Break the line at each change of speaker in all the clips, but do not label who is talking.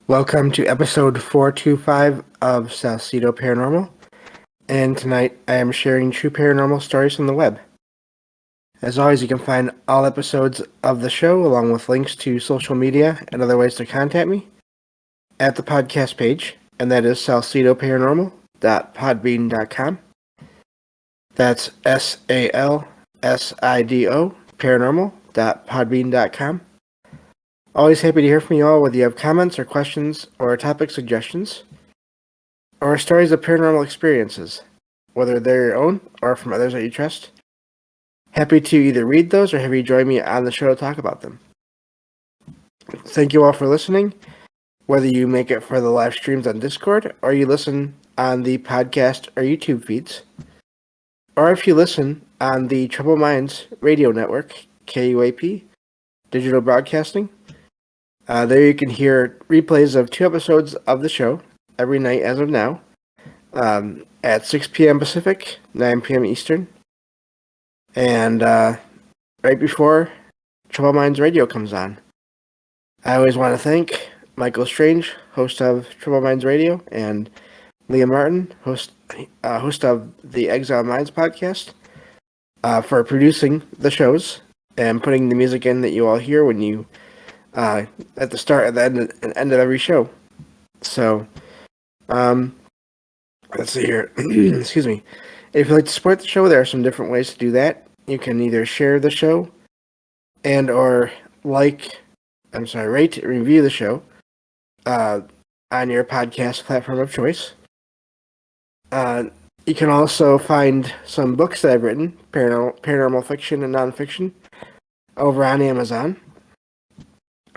Welcome to episode 425 of Salcedo Paranormal, and tonight I am sharing true paranormal stories from the web. As always, you can find all episodes of the show along with links to social media and other ways to contact me at the podcast page, and that is salcedo.podbean.com. That's SALSIDO paranormal.podbean.com. Always happy to hear from you all, whether you have comments or questions or topic suggestions or stories of paranormal experiences, whether they're your own or from others that you trust. Happy to either read those or have you join me on the show to talk about them. Thank you all for listening, whether you make it for the live streams on Discord or you listen on the podcast or YouTube feeds, or if you listen on the Troubled Minds radio network, KUAP, digital broadcasting. There you can hear replays of 2 episodes of the show every night as of now at 6 p.m. Pacific, 9 p.m. Eastern. And right before Troubled Minds Radio comes on. I always want to thank Michael Strange, host of Troubled Minds Radio, and Leah Martin, host of the Exile Minds podcast, for producing the shows and putting the music in that you all hear when you at the start and the end of every show. So, let's see here. Excuse me. If you'd like to support the show, there are some different ways to do that. You can either share the show and or rate and review the show on your podcast platform of choice. You can also find some books that I've written, paranormal fiction and nonfiction, over on Amazon.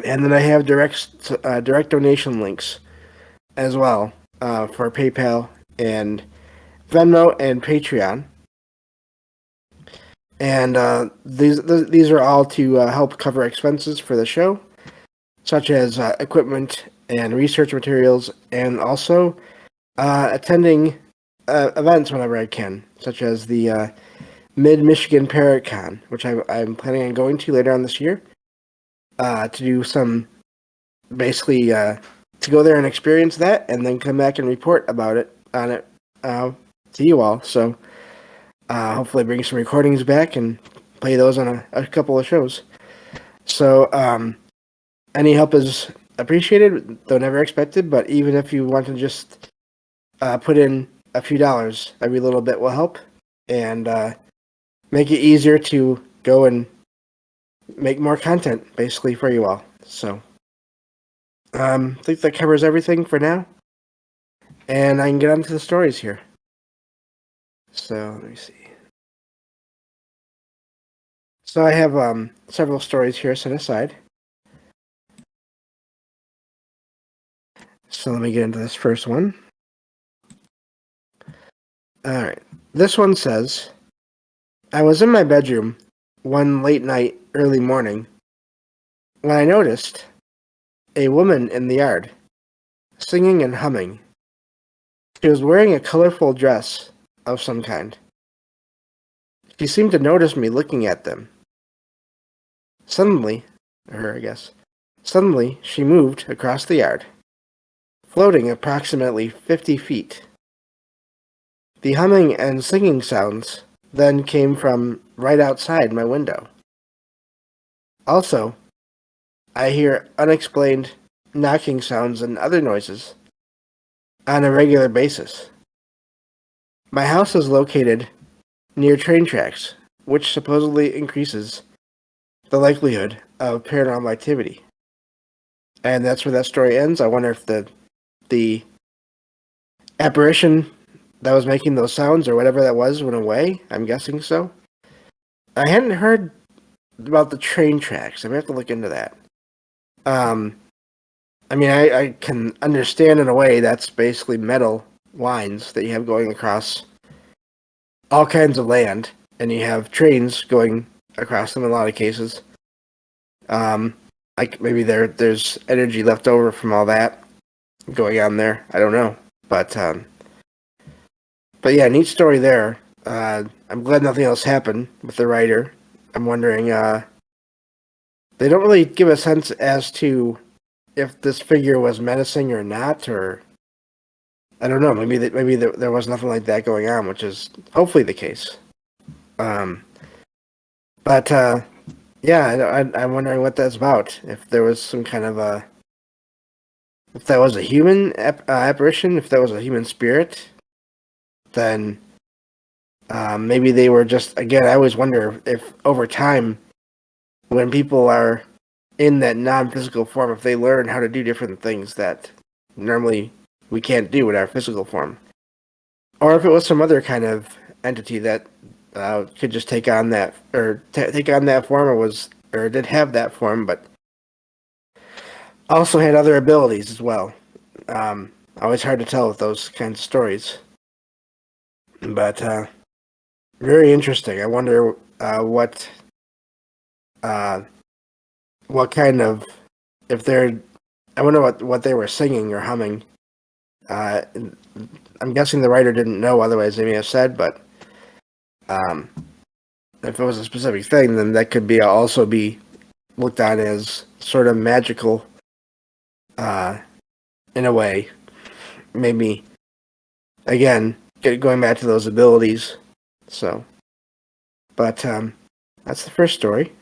And then I have direct donation links as well for PayPal and Venmo and Patreon. And these are all to help cover expenses for the show, such as equipment and research materials, and also attending events whenever I can, such as the Mid-Michigan Paracon, which I'm planning on going to later on this year. To do some, basically, to go there and experience that, and then come back and report on it to you all. So, hopefully bring some recordings back and play those on a couple of shows. So, any help is appreciated, though never expected, but even if you want to just put in a few dollars, every little bit will help, and make it easier to go and make more content, basically, for you all. So, I think that covers everything for now. And I can get on to the stories here. So, let me see. So, I have several stories here set aside. So, let me get into this first one. Alright. This one says, I was in my bedroom one late night, early morning, when I noticed a woman in the yard, singing and humming. She was wearing a colorful dress of some kind. She seemed to notice me looking at them. Suddenly, she moved across the yard, floating approximately 50 feet. The humming and singing sounds then came from right outside my window. Also, I hear unexplained knocking sounds and other noises on a regular basis. My house is located near train tracks, which supposedly increases the likelihood of paranormal activity. And that's where that story ends. I wonder if the apparition that was making those sounds or whatever that was went away. I'm guessing so. I hadn't heard about the train tracks. I'm going to have to look into that. I mean, I can understand in a way that's basically metal lines that you have going across all kinds of land, and you have trains going across them in a lot of cases. Like maybe there's energy left over from all that going on there. I don't know, but yeah, neat story there. I'm glad nothing else happened with the writer. I'm wondering, they don't really give a sense as to if this figure was menacing or not, or I don't know. Maybe there was nothing like that going on, which is hopefully the case. Um, but yeah, I'm wondering what that's about. If there was some kind of if that was a human apparition, if that was a human spirit, then maybe they were just. Again, I always wonder if over time, when people are in that non-physical form, if they learn how to do different things that normally we can't do in our physical form, or if it was some other kind of entity that could just take on that or take on that form, or did have that form, but also had other abilities as well. Always hard to tell with those kinds of stories, but very interesting. I wonder uh, what kind of if they're. I wonder what they were singing or humming. Uh, I'm guessing the writer didn't know, otherwise they may have said. But um, if it was a specific thing, then that could also be looked on as sort of magical, in a way. Maybe again going back to those abilities. So, but that's the first story,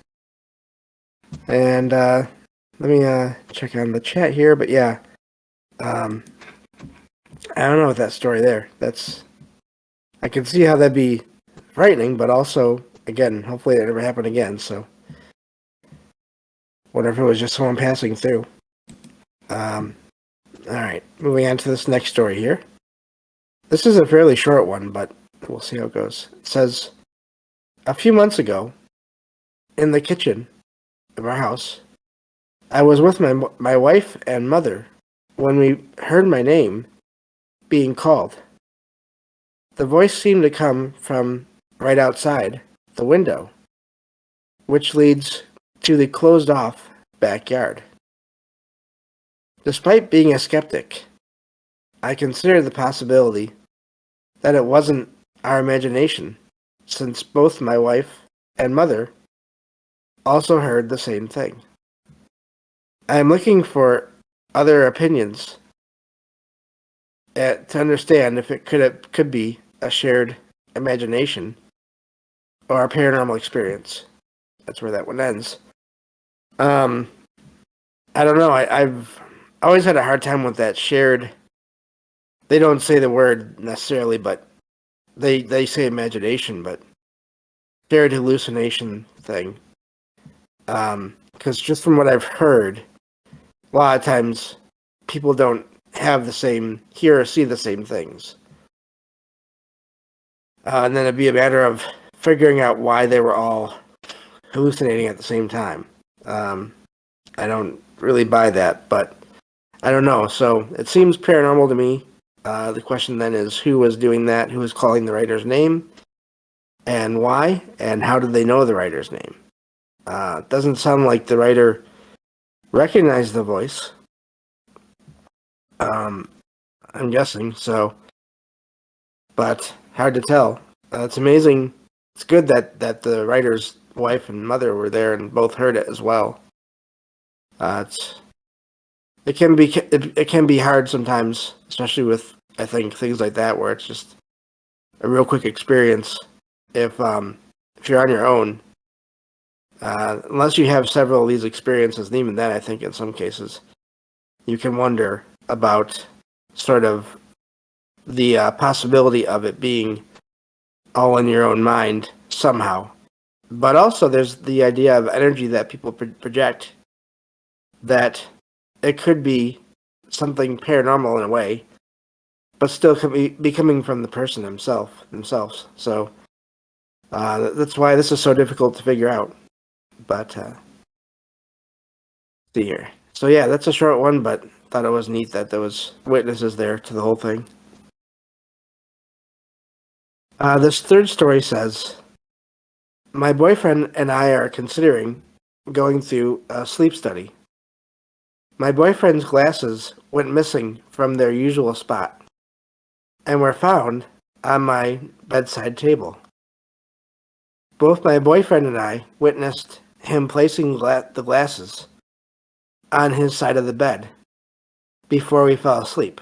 and let me check on the chat here. But yeah, I don't know with that story there. I can see how that'd be frightening, but also, again, hopefully it never happened again. So, wonder if it was just someone passing through. All right, moving on to this next story here. This is a fairly short one, but we'll see how it goes. It says, a few months ago, in the kitchen of our house, I was with my wife and mother when we heard my name being called. The voice seemed to come from right outside the window, which leads to the closed-off backyard. Despite being a skeptic, I consider the possibility that it wasn't our imagination, since both my wife and mother also heard the same thing. I am looking for other opinions to understand if it could be a shared imagination or a paranormal experience. That's where that one ends. I don't know. I've always had a hard time with that shared. They don't say the word necessarily, but they say imagination, but shared hallucination thing. Because just from what I've heard, a lot of times people don't have the same, hear or see the same things. And then it'd be a matter of figuring out why they were all hallucinating at the same time. I don't really buy that, but I don't know. So it seems paranormal to me. The question then is who was doing that, who was calling the writer's name, and why, and how did they know the writer's name? It doesn't sound like the writer recognized the voice. I'm guessing, so, but hard to tell. It's amazing. It's good that the writer's wife and mother were there and both heard it as well. It can be hard sometimes, especially with, I think, things like that where it's just a real quick experience. If you're on your own, unless you have several of these experiences, and even then, I think in some cases, you can wonder about sort of the possibility of it being all in your own mind somehow. But also, there's the idea of energy that people project, that it could be something paranormal in a way, but still could be coming from the person themselves. So that's why this is so difficult to figure out. But see here. So yeah, that's a short one, but thought it was neat that there was witnesses there to the whole thing. This third story says, my boyfriend and I are considering going through a sleep study. My boyfriend's glasses went missing from their usual spot and were found on my bedside table. Both my boyfriend and I witnessed him placing the glasses on his side of the bed before we fell asleep.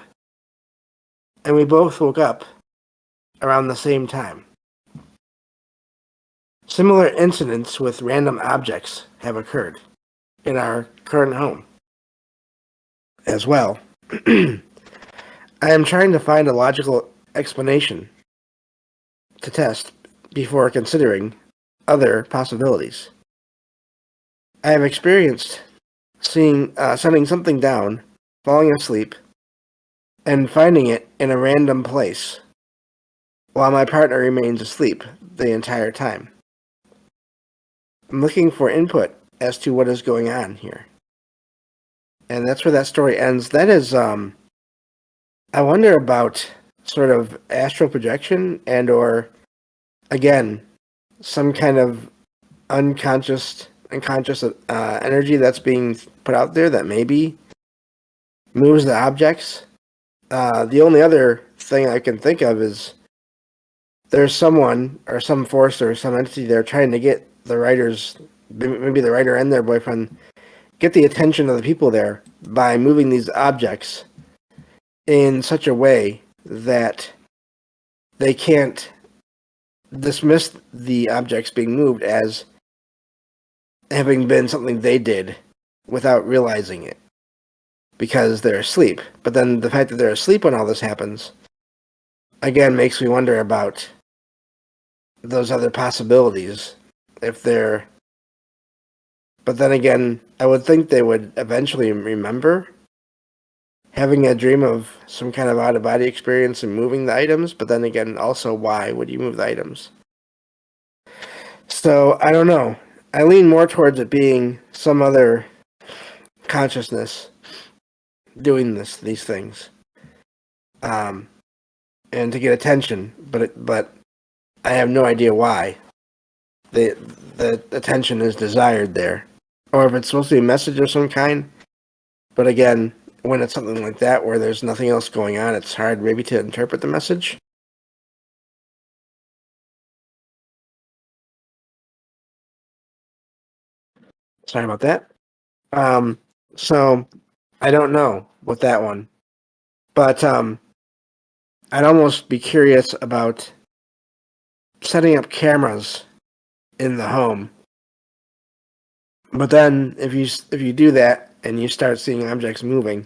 And we both woke up around the same time. Similar incidents with random objects have occurred in our current home as well. I am trying to find a logical explanation to test before considering other possibilities. I have experienced setting something down, falling asleep, and finding it in a random place while my partner remains asleep the entire time. I'm looking for input as to what is going on here. And that's where that story ends. That is, I wonder about sort of astral projection and or, again, some kind of unconscious energy that's being put out there that maybe moves the objects. The only other thing I can think of is there's someone or some force or some entity there trying to get the writers, maybe the writer and their boyfriend, get the attention of the people there by moving these objects in such a way that they can't dismiss the objects being moved as having been something they did without realizing it because they're asleep. But then the fact that they're asleep when all this happens, again, makes me wonder about those other possibilities. If they're... But then again, I would think they would eventually remember having a dream of some kind of out-of-body experience and moving the items, but then again, also, why would you move the items? So, I don't know. I lean more towards it being some other consciousness doing these things, and to get attention. But I have no idea why the attention is desired there, or if it's supposed to be a message of some kind. But again, when it's something like that where there's nothing else going on, it's hard maybe to interpret the message. Sorry about that. So I don't know with that one, but I'd almost be curious about setting up cameras in the home. But then if you do that and you start seeing objects moving,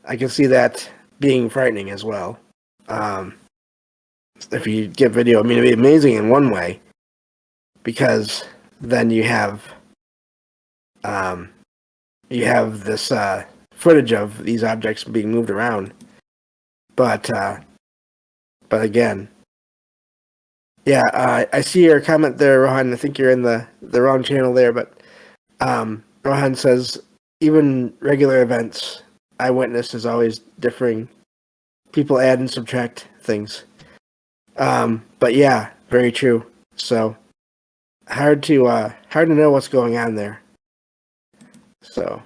I can see that being frightening as well. If you get video, I mean, it'd be amazing in one way, because then you have this footage of these objects being moved around. But again, yeah, I see your comment there, Rohan. I think you're in the wrong channel there, but Rohan says, even regular events, eyewitness is always differing. People add and subtract things. But yeah, very true. So hard to know what's going on there. So,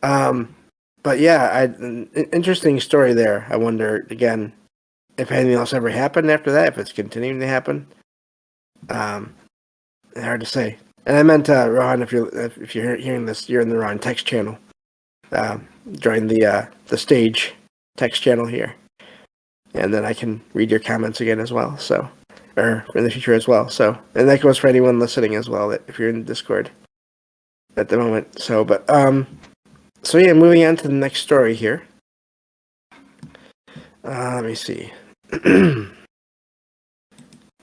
but yeah, an interesting story there. I wonder again if anything else ever happened after that, if it's continuing to happen. Hard to say. And I meant Rohan, if you're hearing this, you're in the wrong text channel. Join the stage text channel here, and then I can read your comments again as well. So, or in the future as well. So, and that goes for anyone listening as well. That if you're in Discord at the moment. So, but so yeah, moving on to the next story here. Let me see.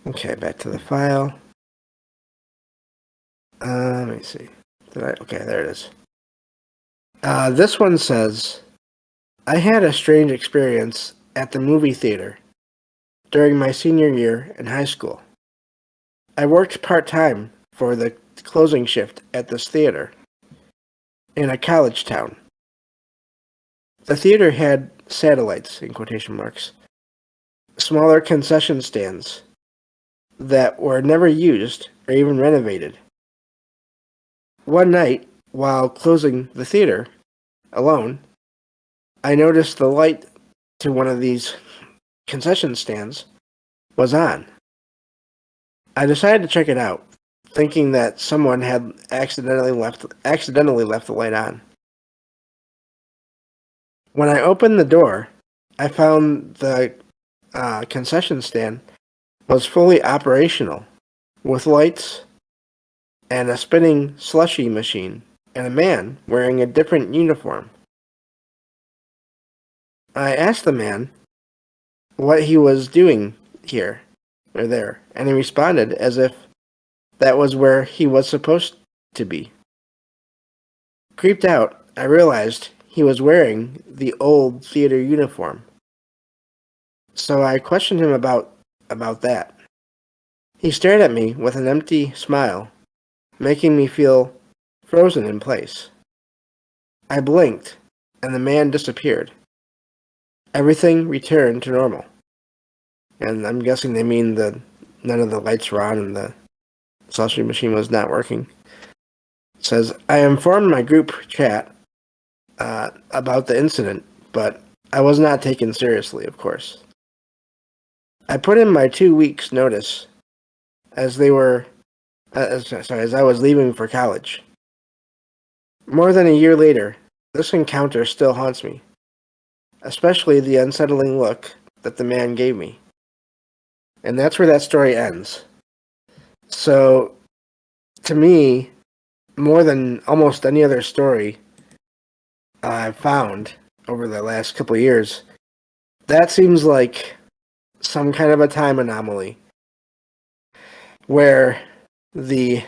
Okay, back to the file. Let me see. Okay, there it is. This one says, I had a strange experience at the movie theater during my senior year in high school. I worked part-time for the closing shift at this theater in a college town. The theater had satellites, in quotation marks, smaller concession stands that were never used or even renovated. One night, while closing the theater alone, I noticed the light to one of these concession stands was on. I decided to check it out, thinking that someone had accidentally left the light on. When I opened the door, I found the concession stand was fully operational, with lights and a spinning slushy machine, and a man wearing a different uniform. I asked the man what he was doing here or there, and he responded as if that was where he was supposed to be. Creeped out, I realized he was wearing the old theater uniform. So I questioned him about that. He stared at me with an empty smile, making me feel frozen in place. I blinked, and the man disappeared. Everything returned to normal. And I'm guessing they mean that none of the lights were on and the slushy machine was not working. It says, I informed my group chat about the incident, but I was not taken seriously, of course. I put in my 2 weeks' notice as I was leaving for college. More than a year later, this encounter still haunts me, especially the unsettling look that the man gave me. And that's where that story ends. So, to me, more than almost any other story I've found over the last couple of years, that seems like some kind of a time anomaly where the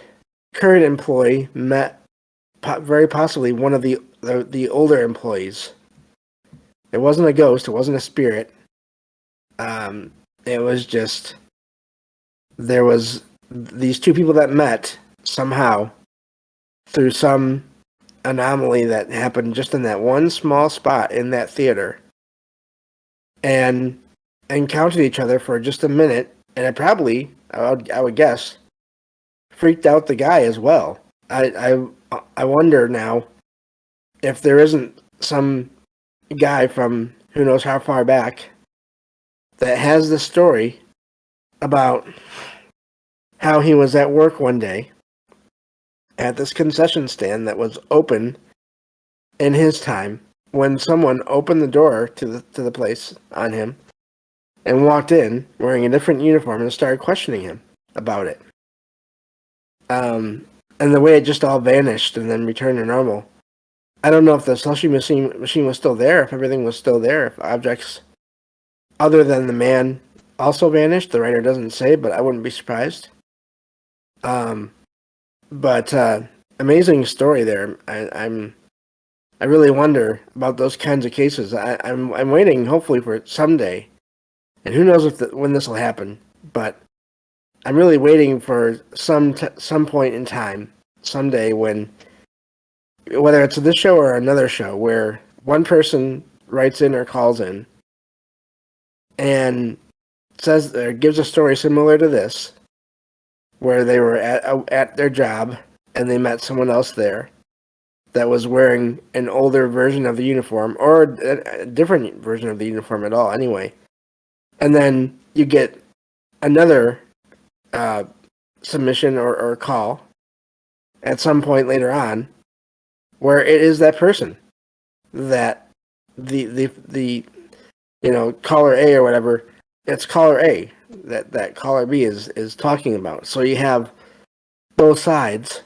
current employee met very possibly one of the older employees. It wasn't a ghost. It wasn't a spirit. It was just there was these two people that met somehow through some anomaly that happened just in that one small spot in that theater, and encountered each other for just a minute, and it probably, I would guess, freaked out the guy as well. I wonder now if there isn't some guy from who knows how far back that has the story about how he was at work one day at this concession stand that was open in his time when someone opened the door to the place on him and walked in wearing a different uniform and started questioning him about it. And the way it just all vanished and then returned to normal. I don't know if the slushy machine was still there, if everything was still there, if objects other than the man also vanished. The writer doesn't say, but I wouldn't be surprised. But amazing story there. I really wonder about those kinds of cases. I'm waiting, hopefully, for it someday, and who knows when this will happen. But I'm really waiting for some point in time, someday, when, whether it's this show or another show, where one person writes in or calls in and says or gives a story similar to this, where they were at their job and they met someone else there that was wearing an older version of the uniform, or a different version of the uniform at all anyway. And then you get another submission or call at some point later on where it is that person that the caller A or whatever, it's caller A that caller B is talking about. So you have both sides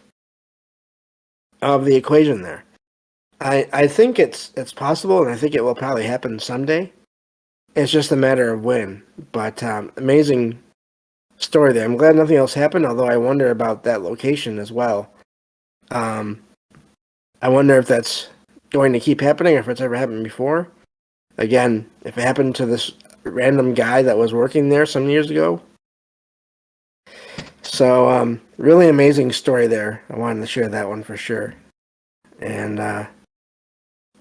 of the equation there. I think it's possible, and I think it will probably happen someday. It's just a matter of when. But amazing story there. I'm glad nothing else happened, although I wonder about that location as well. I wonder if that's going to keep happening, or if it's ever happened before. Again, if it happened to this random guy that was working there some years ago. So, really amazing story there. I wanted to share that one for sure. And,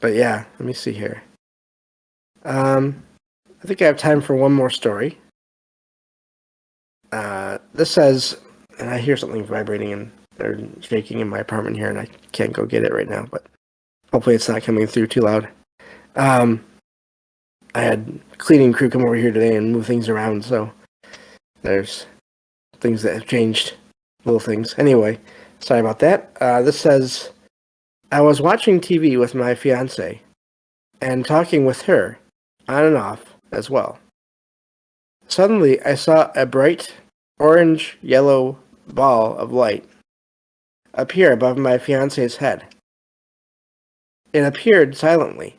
but yeah, let me see here. I think I have time for one more story. This says, and I hear something vibrating or shaking in my apartment here, and I can't go get it right now, but hopefully it's not coming through too loud. I had cleaning crew come over here today and move things around, so there's things that have changed, little things. Anyway, sorry about that. This says, I was watching TV with my fiance and talking with her, on and off, as well. Suddenly, I saw a bright orange-yellow ball of light appear above my fiancé's head. It appeared silently,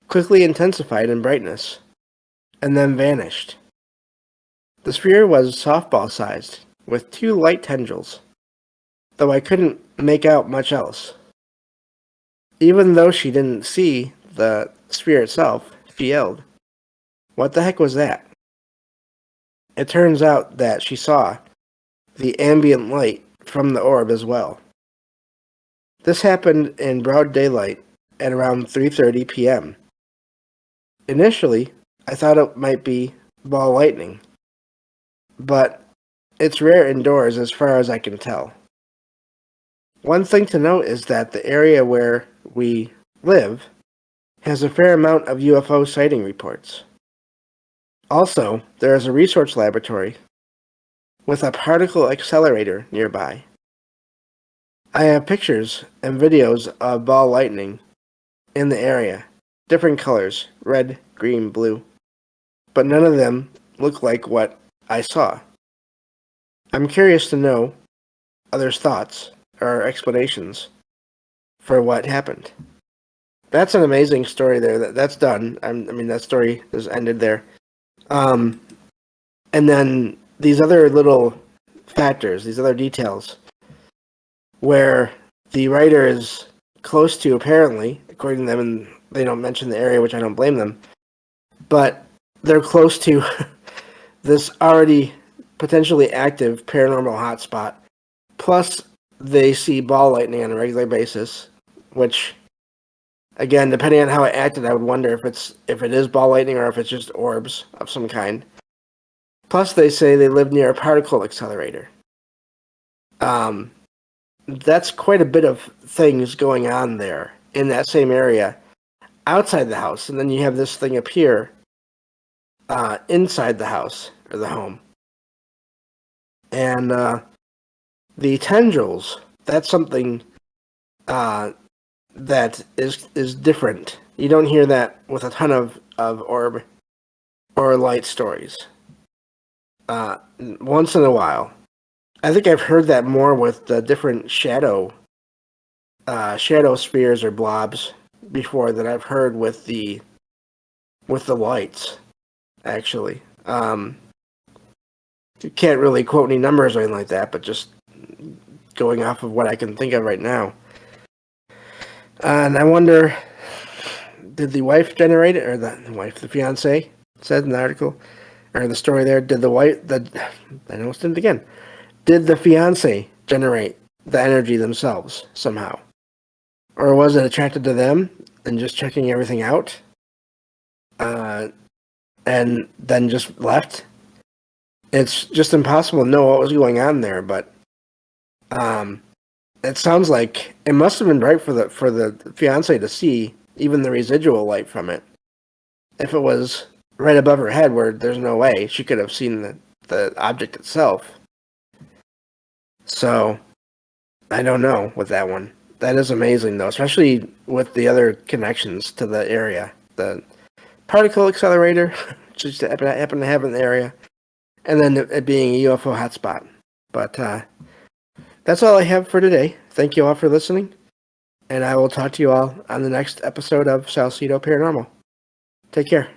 quickly intensified in brightness, and then vanished. The sphere was softball-sized, with 2 light tendrils, though I couldn't make out much else. Even though she didn't see the sphere itself, she yelled, "What the heck was that?" It turns out that she saw the ambient light from the orb as well. This happened in broad daylight at around 3:30 p.m. Initially, I thought it might be ball lightning, but it's rare indoors as far as I can tell. One thing to note is that the area where we live has a fair amount of UFO sighting reports. Also, there is a research laboratory with a particle accelerator nearby. I have pictures and videos of ball lightning in the area, different colors, red, green, blue, but none of them look like what I saw. I'm curious to know others' thoughts or explanations for what happened. That's an amazing story there. That's done. I mean, that story is ended there. And then these other little factors, these other details, where the writer is close to, apparently, according to them, and they don't mention the area, which I don't blame them, but they're close to this already potentially active paranormal hotspot. Plus, they see ball lightning on a regular basis, which, again, depending on how it acted, I would wonder if it is ball lightning or if it's just orbs of some kind. Plus, they say they live near a particle accelerator. That's quite a bit of things going on there in that same area outside the house, and then you have this thing appear inside the house or the home. And the tendrils, that's something that is different. You don't hear that with a ton of orb or light stories. Once in a while. I think I've heard that more with the different shadow spheres or blobs before than I've heard with the lights, actually. You can't really quote any numbers or anything like that, but just going off of what I can think of right now. And I wonder, did the wife generate it, or the fiancé, said in the article, or the story there, did the wife, I almost did it again, did the fiancé generate the energy themselves somehow? Or was it attracted to them and just checking everything out? And then just left? It's just impossible to know what was going on there, but it sounds like it must have been bright for the fiancé to see even the residual light from it. If it was right above her head, where there's no way she could have seen the object itself. So, I don't know with that one. That is amazing, though, especially with the other connections to the area. The particle accelerator, which just happened to have in the area, and then it being a UFO hotspot. But that's all I have for today. Thank you all for listening, and I will talk to you all on the next episode of Salcedo Paranormal. Take care.